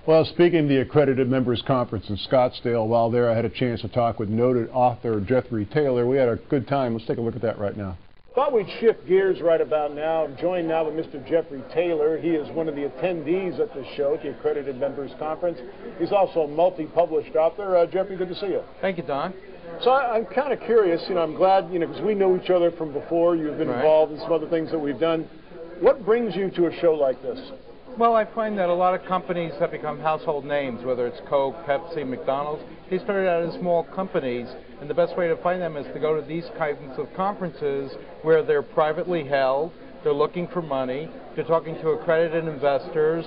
Well, speaking of the Accredited Members Conference in Scottsdale, while there I had a chance to talk with noted author Jeffrey Taylor. We had a good time. Let's take a look at that right now. Thought we'd shift gears right about now. I'm joined now with Mr. Jeffrey Taylor. He is one of the attendees at this show, at the Accredited Members Conference. He's also a multi-published author. Jeffrey, good to see you. Thank you, Don. So I'm kind of curious, I'm glad, because we know each other from before. You've been involved in some other things that we've done. What brings you to a show like this? Well, I find that a lot of companies have become household names, whether it's Coke, Pepsi, McDonald's. They started out as small companies, and the best way to find them is to go to these kinds of conferences where they're privately held, they're looking for money, they're talking to accredited investors,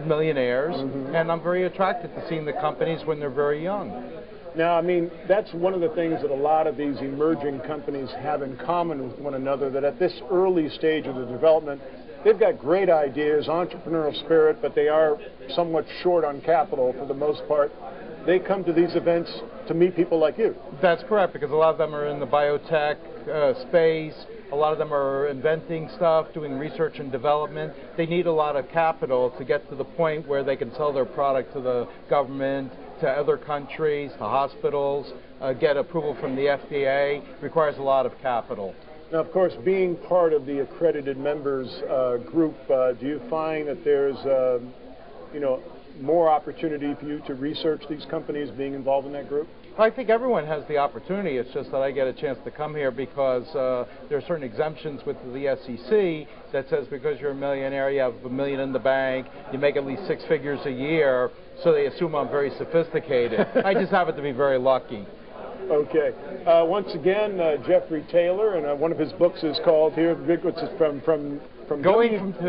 millionaires, and I'm very attracted to seeing the companies when they're very young. Now, that's one of the things that a lot of these emerging companies have in common with one another, that at this early stage of the development, they've got great ideas, entrepreneurial spirit, but they are somewhat short on capital for the most part. They come to these events to meet people like you. That's correct, because a lot of them are in the biotech space. A lot of them are inventing stuff, doing research and development. They need a lot of capital to get to the point where they can sell their product to the government, to other countries, to hospitals, get approval from the FDA. Requires a lot of capital. Now, of course, being part of the accredited members group, do you find that there's, more opportunity for you to research these companies being involved in that group? I think everyone has the opportunity. It's just that I get a chance to come here because there are certain exemptions with the SEC that says because you're a millionaire, you have $1 million in the bank, you make at least 6 figures a year, so they assume I'm very sophisticated. I just happen to be very lucky. Okay. Once again, Jeffrey Taylor, and one of his books is called here, Vic Wertz, from W2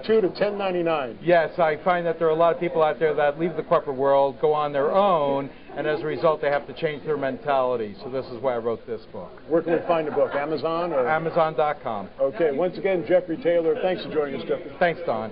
to 1099. Yes, I find that there are a lot of people out there that leave the corporate world, go on their own, and as a result they have to change their mentality. So this is why I wrote this book. Where can we find the book? Amazon? Or? Amazon.com. Okay. Once again, Jeffrey Taylor, thanks for joining us, Jeffrey. Thanks, Don.